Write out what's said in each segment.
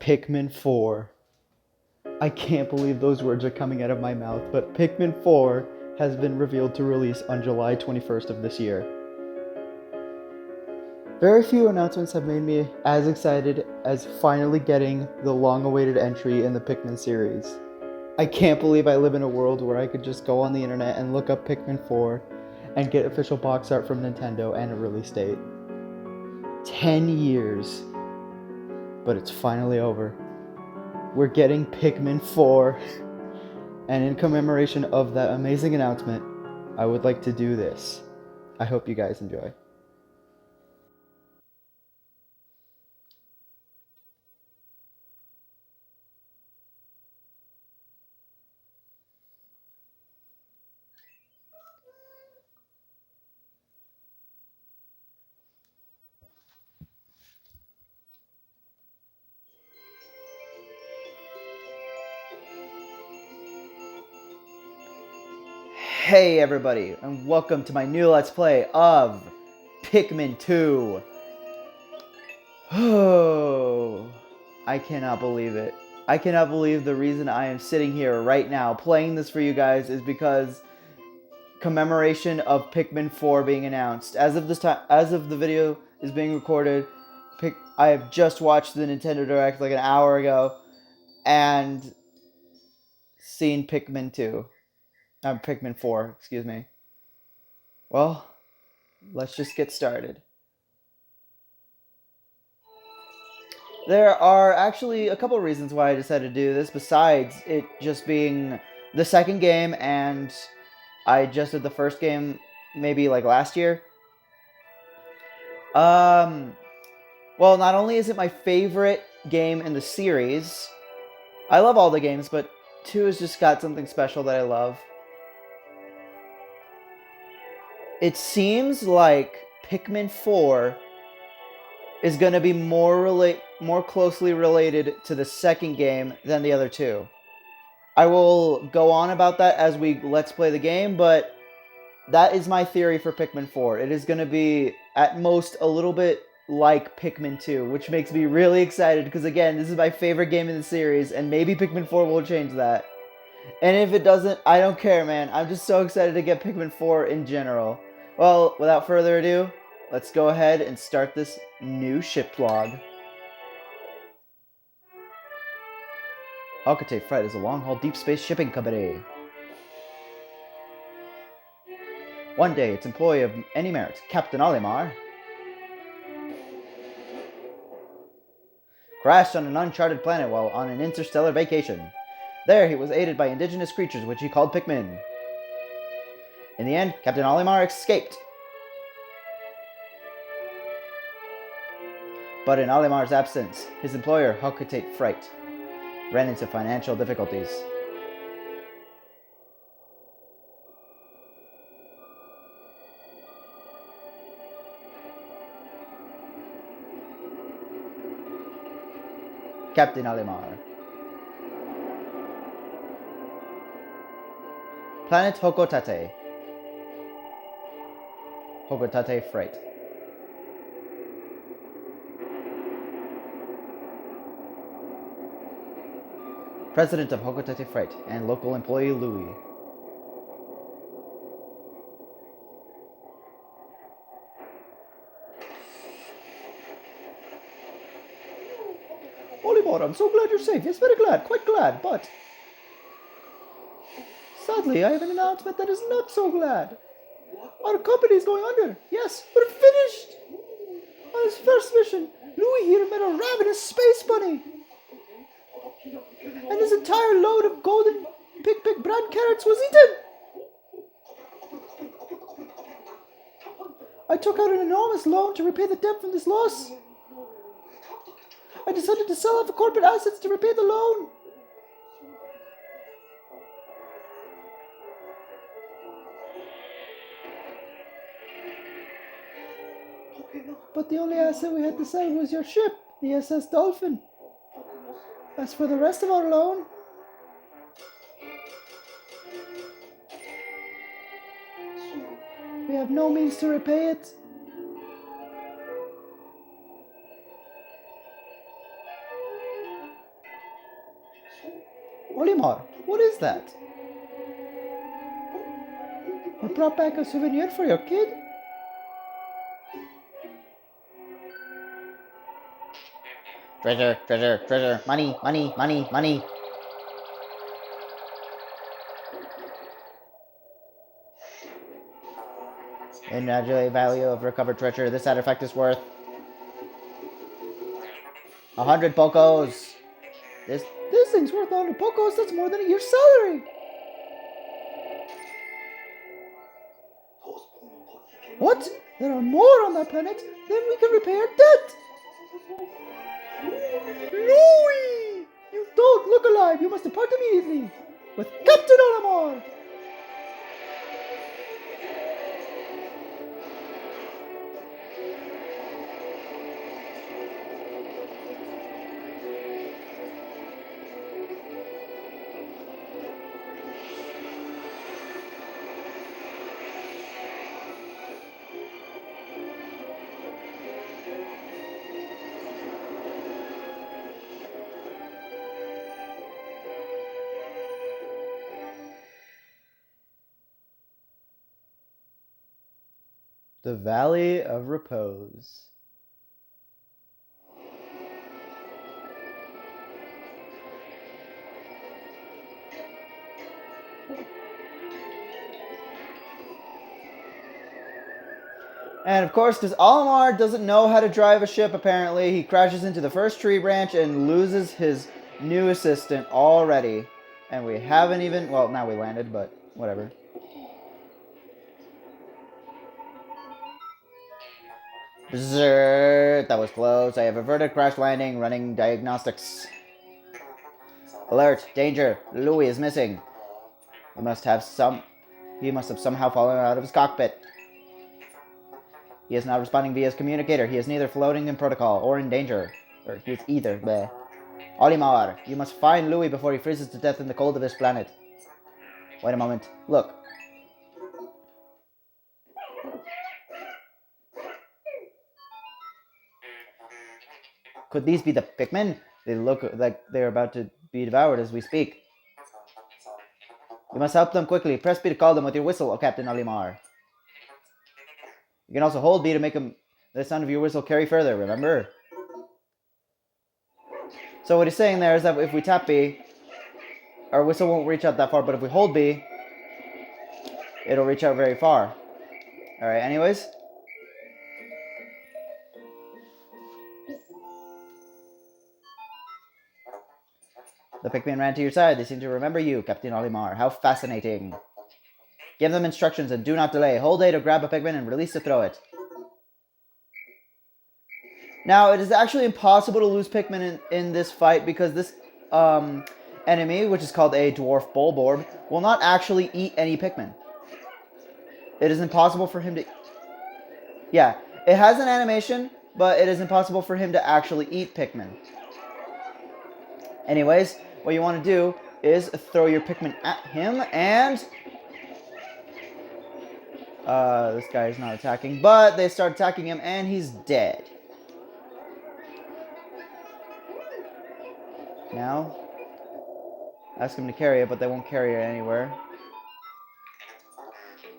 Pikmin 4. I can't believe those words are coming out of my mouth, but Pikmin 4 has been revealed to release on July 21st of this year. Very few announcements have made me as excited as finally getting the long-awaited entry in the Pikmin series. I can't believe I live in a world where I could just go on the internet and look up Pikmin 4 and get official box art from Nintendo and a release date. 10 years. But it's finally over. We're getting Pikmin 4. And in commemoration of that amazing announcement, I would like to do this. I hope you guys enjoy. Hey everybody, and welcome to my new Let's Play of Pikmin 2. Oh, I cannot believe it. I cannot believe the reason I am sitting here right now playing this for you guys is because commemoration of Pikmin 4 being announced. As of the video is being recorded, I have just watched the Nintendo Direct like an hour ago and seen Pikmin 2. Pikmin 4, excuse me. Well, let's just get started. There are actually a couple of reasons why I decided to do this, besides it just being the second game, and I just did the first game maybe like last year. Well, not only is it my favorite game in the series, I love all the games, but 2 has just got something special that I love. It seems like Pikmin 4 is going to be more closely related to the second game than the other 2. I will go on about that as we let's play the game, but that is my theory for Pikmin 4. It is going to be, at most, a little bit like Pikmin 2, which makes me really excited, because again, this is my favorite game in the series, and maybe Pikmin 4 will change that. And if it doesn't, I don't care, man. I'm just so excited to get Pikmin 4 in general. Well, without further ado, let's go ahead and start this new ship log. Alcatel Freight is a long-haul deep space shipping company. One day, its employee of any merit, Captain Olimar, crashed on an uncharted planet while on an interstellar vacation. There, he was aided by indigenous creatures which he called Pikmin. In the end, Captain Olimar escaped. But in Olimar's absence, his employer, Alcatel Freight, ran into financial difficulties. Captain Olimar. Planet Hokotate. Hokotate Freight. President of Hokotate Freight and local employee Louis. Olimar, I'm so glad you're safe. Yes, very glad, quite glad, but sadly, I have an announcement that is not so glad. Our company is going under. Yes, we're finished. On his first mission, Louis here met a ravenous space bunny. And his entire load of golden pick brand carrots was eaten. I took out an enormous loan to repay the debt from this loss. I decided to sell off the corporate assets to repay the loan. But the only asset we had to sell was your ship, the SS Dolphin. As for the rest of our loan, we have no means to repay it. What is that? You brought back a souvenir for your kid? Treasure, treasure, treasure. Money, money, money, money. Imaginary value of recovered treasure. This artifact is worth 100 pokos. This thing's worth 100 pokos. That's more than a year's salary. What? There are more on that planet? Then we can repay our debt. Louis! You don't look alive. You must depart immediately. With Captain Olimar. The Valley of Repose. And of course, because Olimar doesn't know how to drive a ship, apparently, he crashes into the first tree branch and loses his new assistant already. And we haven't even... Well, now we landed, but whatever. Bzzzt, that was close. I have averted crash landing, running diagnostics. Alert, danger, Louis is missing. He must have somehow fallen out of his cockpit. He is not responding via his communicator. He is neither floating in protocol or in danger. Or he is either. Bleh. Olimar, you must find Louis before he freezes to death in the cold of this planet. Wait a moment. Look. Could these be the Pikmin? They look like they're about to be devoured as we speak. You must help them quickly. Press B to call them with your whistle, oh Captain Olimar. You can also hold B to make the sound of your whistle carry further, remember? So what he's saying there is that if we tap B, our whistle won't reach out that far, but if we hold B, it'll reach out very far. Alright, anyways. The Pikmin ran to your side. They seem to remember you, Captain Olimar. How fascinating. Give them instructions and do not delay. Hold A to grab a Pikmin and release to throw it. Now, it is actually impossible to lose Pikmin in this fight because this enemy, which is called a Dwarf Bulborb, will not actually eat any Pikmin. It is impossible for him to... Yeah, it has an animation, but it is impossible for him to actually eat Pikmin. Anyways, what you want to do is throw your Pikmin at him, and... this guy is not attacking, but they start attacking him, and he's dead. Now, ask him to carry it, but they won't carry it anywhere.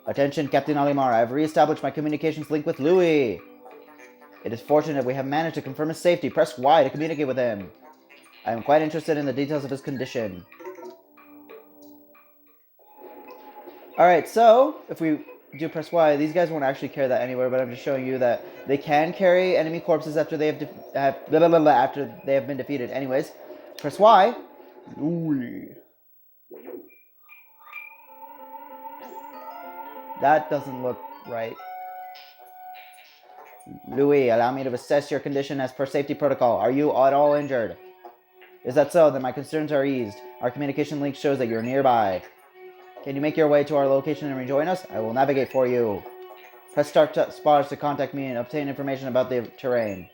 Attention, Captain Olimar. I have re-established my communications link with Louis. It is fortunate we have managed to confirm his safety. Press Y to communicate with him. I am quite interested in the details of his condition. Alright, so, if we do press Y, these guys won't actually carry that anywhere, but I'm just showing you that they can carry enemy corpses after they have after they have been defeated. Anyways, press Y. Louis. That doesn't look right. Louis, allow me to assess your condition as per safety protocol. Are you at all injured? Is that so? Then my concerns are eased. Our communication link shows that you're nearby. Can you make your way to our location and rejoin us? I will navigate for you. Press start spars to contact me and obtain information about the terrain.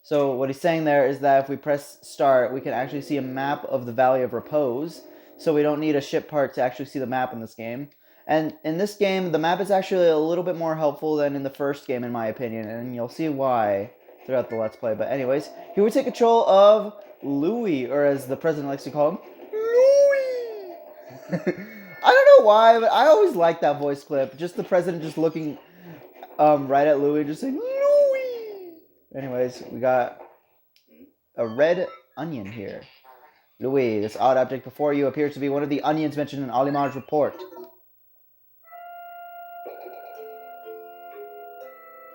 So what he's saying there is that if we press start, we can actually see a map of the Valley of Repose. So we don't need a ship part to actually see the map in this game. And in this game, the map is actually a little bit more helpful than in the first game, in my opinion. And you'll see why throughout the Let's Play. But anyways, here we take control of Louis, or as the president likes to call him, Louis. I don't know why, but I always like that voice clip. Just the president just looking right at Louis, just saying Louis. Anyways, we got a red onion here. Louis, this odd object before you appears to be one of the onions mentioned in Olimar's report.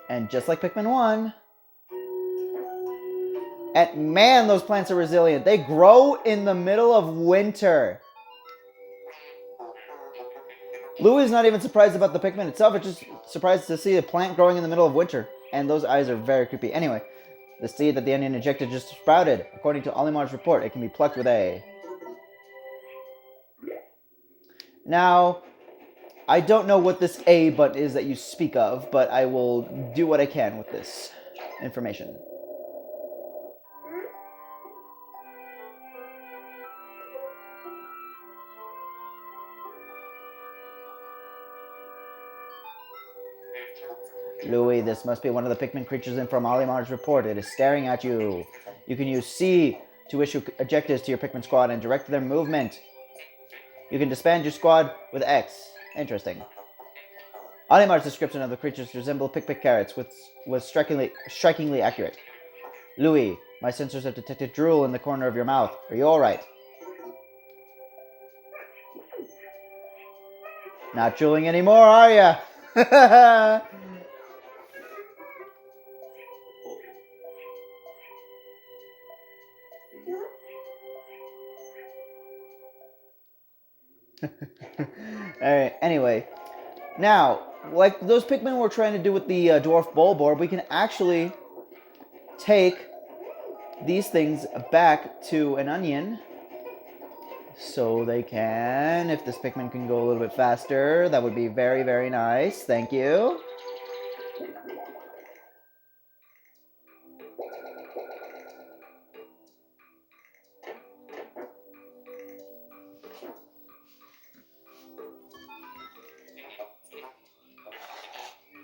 And just like Pikmin 1, and man, those plants are resilient. They grow in the middle of winter. Louis is not even surprised about the Pikmin itself. It's just surprised to see a plant growing in the middle of winter. And those eyes are very creepy. Anyway, the seed that the onion injected just sprouted. According to Olimar's report, it can be plucked with A. Now, I don't know what this A button is that you speak of, but I will do what I can with this information. Louis, this must be one of the Pikmin creatures in from Olimar's report. It is staring at you. You can use C to issue objectives to your Pikmin squad and direct their movement. You can disband your squad with X. Interesting. Olimar's description of the creatures resemble Pikmin carrots, which was strikingly accurate. Louis, my sensors have detected drool in the corner of your mouth. Are you alright? Not drooling anymore, are ya? Alright, anyway. Now, like those Pikmin were trying to do with the Dwarf Bulborb, we can actually take these things back to an onion. So they can, if this Pikmin can go a little bit faster, that would be very, very nice. Thank you.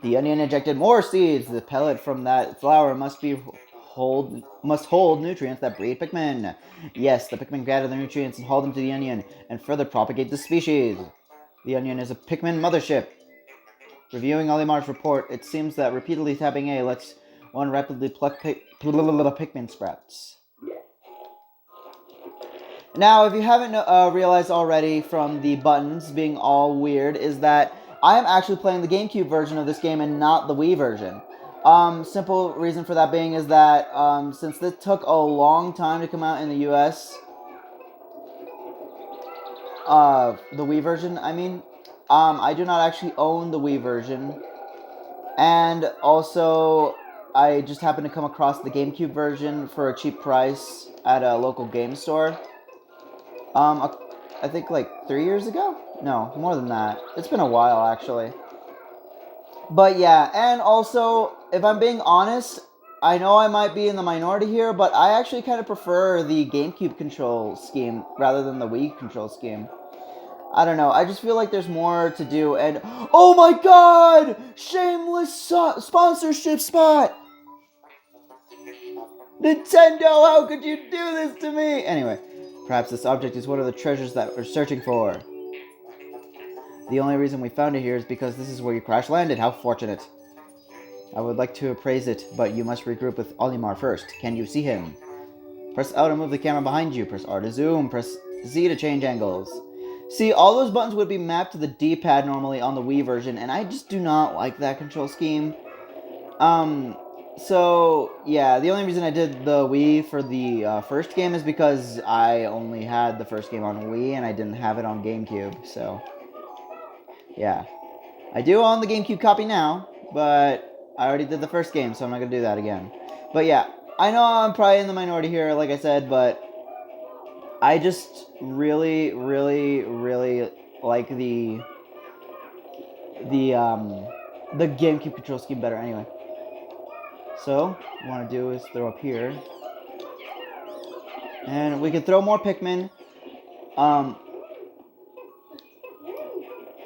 The onion injected more seeds. The pellet from that flower must hold nutrients that breed Pikmin. Yes, the Pikmin gather the nutrients and haul them to the onion and further propagate the species. The onion is a Pikmin mothership. Reviewing Olimar's report, it seems that repeatedly tapping A lets one rapidly pluck Pikmin sprouts. Now, if you haven't realized already from the buttons being all weird, is that I am actually playing the GameCube version of this game and not the Wii version. Simple reason for that being is that since this took a long time to come out in the US, the Wii version, I mean, I do not actually own the Wii version, and also I just happened to come across the GameCube version for a cheap price at a local game store. I think like 3 years ago? No, more than that. It's been a while, actually. But yeah, and also, if I'm being honest, I know I might be in the minority here, but I actually kind of prefer the GameCube control scheme rather than the Wii control scheme. I don't know, I just feel like there's more to do, and... Oh my god! Shameless sponsorship spot! Nintendo, how could you do this to me? Anyway, perhaps this object is one of the treasures that we're searching for. The only reason we found it here is because this is where you crash landed. How fortunate. I would like to appraise it, but you must regroup with Olimar first. Can you see him? Press L to move the camera behind you. Press R to zoom. Press Z to change angles. See, all those buttons would be mapped to the D-pad normally on the Wii version, and I just do not like that control scheme. So, yeah, the only reason I did the Wii for the first game is because I only had the first game on Wii, and I didn't have it on GameCube, so... Yeah. I do own the GameCube copy now, but I already did the first game, so I'm not going to do that again. But yeah, I know I'm probably in the minority here, like I said, but I just really, really, really like the GameCube control scheme better anyway. So, what I want to do is throw up here. And we can throw more Pikmin.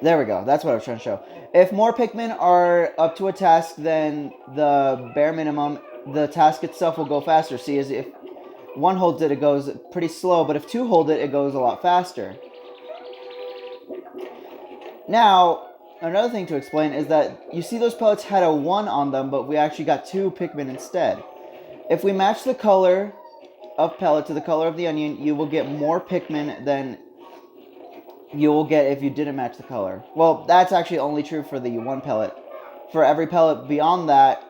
There we go. That's what I was trying to show. If more Pikmin are up to a task than the bare minimum, the task itself will go faster. See, as if one holds it, it goes pretty slow, but if two hold it, it goes a lot faster. Now, another thing to explain is that you see those pellets had a 1 on them, but we actually got 2 Pikmin instead. If we match the color of pellet to the color of the onion, you will get more Pikmin than you will get if you didn't match the color. Well, that's actually only true for the 1 pellet. For every pellet beyond that,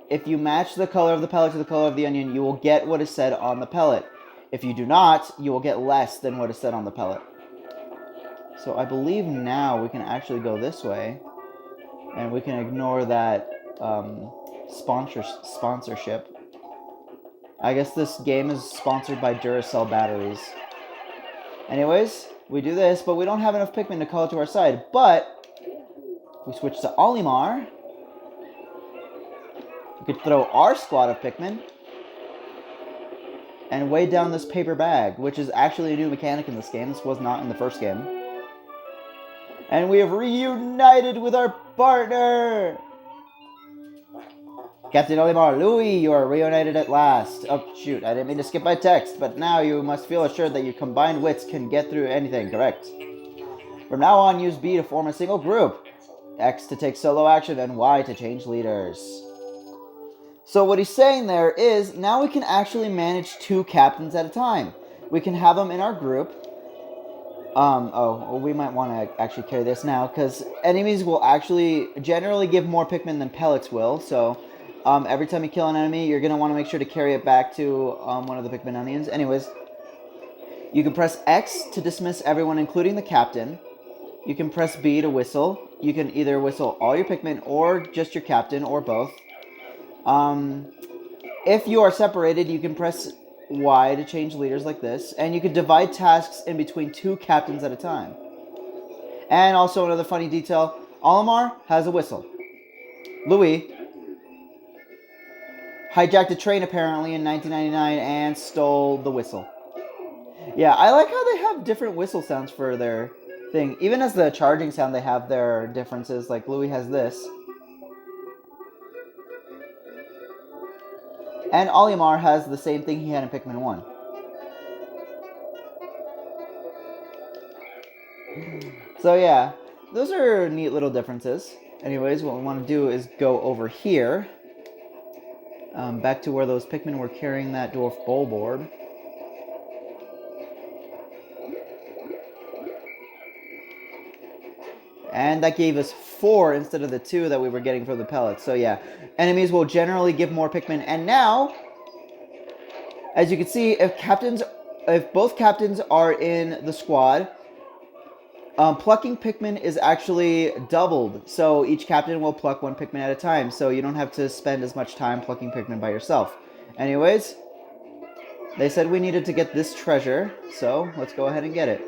if you match the color of the pellet to the color of the onion, you will get what is said on the pellet. If you do not, you will get less than what is said on the pellet. So I believe now we can actually go this way, and we can ignore that sponsorship. I guess this game is sponsored by Duracell batteries. Anyways, we do this, but we don't have enough Pikmin to call it to our side. But if we switch to Olimar, we could throw our squad of Pikmin and weigh down this paper bag, which is actually a new mechanic in this game. This was not in the first game. And we have reunited with our partner! Captain Olimar, Louis, you are reunited at last. Oh, shoot, I didn't mean to skip my text, but now you must feel assured that your combined wits can get through anything, correct? From now on, use B to form a single group, X to take solo action, and Y to change leaders. So what he's saying there is, now we can actually manage 2 captains at a time. We can have them in our group. We might want to actually carry this now, because enemies will actually generally give more Pikmin than pellets will, so every time you kill an enemy, you're going to want to make sure to carry it back to one of the Pikmin onions. Anyways, you can press X to dismiss everyone, including the captain. You can press B to whistle. You can either whistle all your Pikmin or just your captain, or both. If you are separated, you can press Y to change leaders like this, and you can divide tasks in between 2 captains at a time. And also another funny detail, Olimar has a whistle. Louis hijacked a train apparently in 1999 and stole the whistle. Yeah, I like how they have different whistle sounds for their thing. Even as the charging sound, they have their differences. Like Louis has this. And Olimar has the same thing he had in Pikmin 1. So yeah, those are neat little differences. Anyways, what we want to do is go over here. Back to where those Pikmin were carrying that dwarf Bulborb. And that gave us 4 instead of the 2 that we were getting from the pellets. So yeah, enemies will generally give more Pikmin. And now, as you can see, if both captains are in the squad, plucking Pikmin is actually doubled. So each captain will pluck 1 Pikmin at a time. So you don't have to spend as much time plucking Pikmin by yourself. Anyways, they said we needed to get this treasure. So let's go ahead and get it.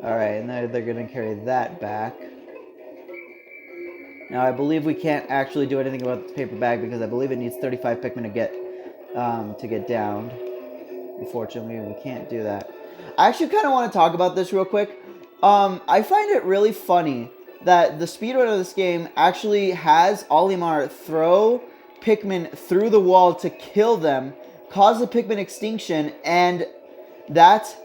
Alright, and they're going to carry that back. Now, I believe we can't actually do anything about the paper bag because I believe it needs 35 Pikmin to get downed. Unfortunately, we can't do that. I actually kind of want to talk about this real quick. I find it really funny that the speedrun of this game actually has Olimar throw Pikmin through the wall to kill them, cause the Pikmin extinction, and that's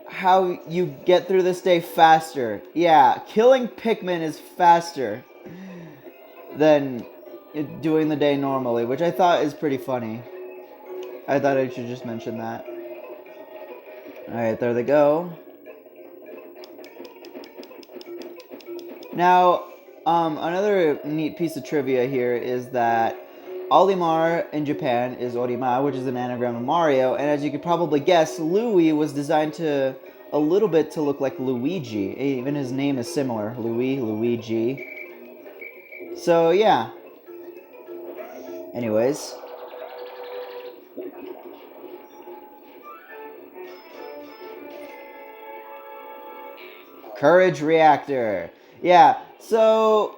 how you get through this day faster. Yeah, killing Pikmin is faster than doing the day normally, which I thought is pretty funny. I thought I should just mention that. Alright, there they go. Now, another neat piece of trivia here is that Olimar in Japan is Orima, which is an anagram of Mario, and as you could probably guess, Louis was designed to a little bit to look like Luigi. Even his name is similar, Luigi. So yeah. Anyways. Courage Reactor. Yeah, so,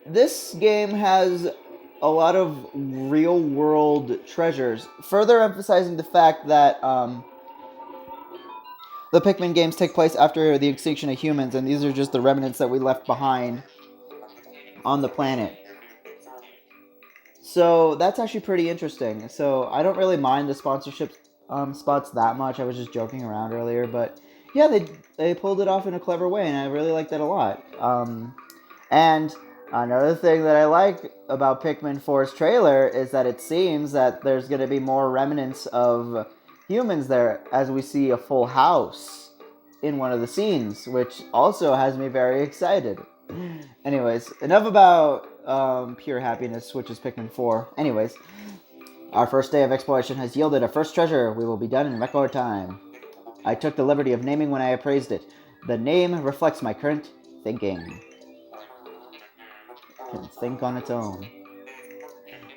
this game has a lot of real world treasures, further emphasizing the fact that the Pikmin games take place after the extinction of humans, and these are just the remnants that we left behind on the planet. So that's actually pretty interesting. So I don't really mind the sponsorship spots that much. I was just joking around earlier, but yeah, they pulled it off in a clever way, and I really like that a lot. And another thing that I like about Pikmin 4's trailer is that it seems that there's going to be more remnants of humans there, as we see a full house in one of the scenes, which also has me very excited. Anyways, enough about pure happiness, which is Pikmin 4. Anyways, our first day of exploration has yielded a first treasure. We will be done in record time. I took the liberty of naming when I appraised it. The name reflects my current thinking. It can think on its own.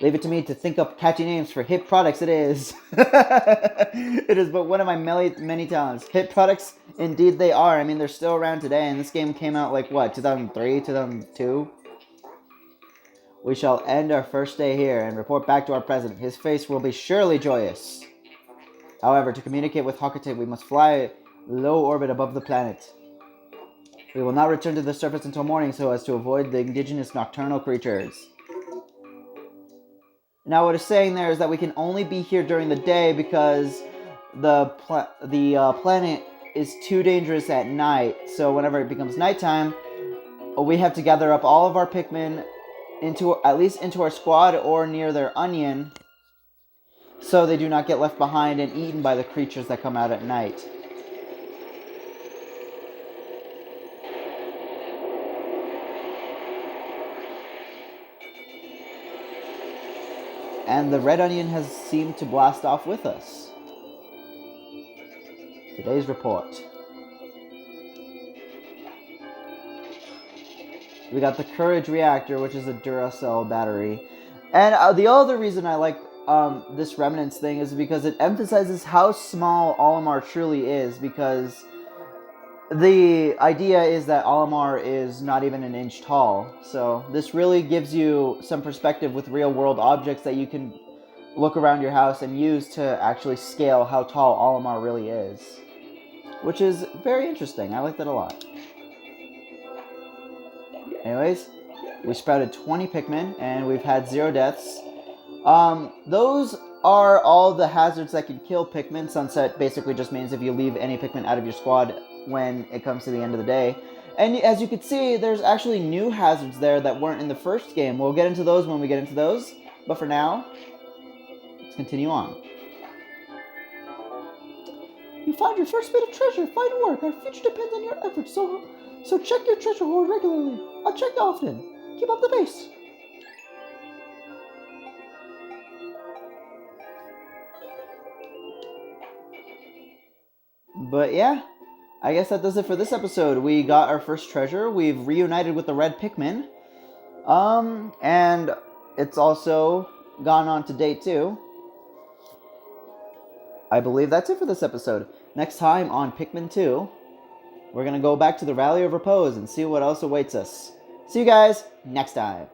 Leave it to me to think up catchy names for hit products. It is. It is but one of my many talents. Hit products, indeed they are. I mean, they're still around today, and this game came out like, what, 2003, 2002? We shall end our first day here and report back to our president. His face will be surely joyous. However, to communicate with Hokate, we must fly low orbit above the planet. We will not return to the surface until morning so as to avoid the indigenous nocturnal creatures. Now, what it's saying there is that we can only be here during the day because the planet is too dangerous at night. So whenever it becomes nighttime, we have to gather up all of our Pikmin at least into our squad or near their onion, so they do not get left behind and eaten by the creatures that come out at night. And the red onion has seemed to blast off with us. Today's report. We got the Courage Reactor, which is a Duracell battery. And the other reason I like this Remnants thing is because it emphasizes how small Olimar truly is, because the idea is that Olimar is not even an inch tall. So this really gives you some perspective with real-world objects that you can look around your house and use to actually scale how tall Olimar really is. Which is very interesting. I like that a lot. Anyways, we sprouted 20 Pikmin, and we've had 0 deaths. Those are all the hazards that can kill Pikmin. Sunset basically just means if you leave any Pikmin out of your squad when it comes to the end of the day. And as you can see, there's actually new hazards there that weren't in the first game. We'll get into those when we get into those. But for now, let's continue on. You found your first bit of treasure. Fine work. Our future depends on your efforts, so check your treasure hoard regularly. I'll check often. Keep up the pace. But yeah, I guess that does it for this episode. We got our first treasure. We've reunited with the red Pikmin. And it's also gone on to day 2. I believe that's it for this episode. Next time on Pikmin 2, we're going to go back to the Valley of Repose and see what else awaits us. See you guys next time.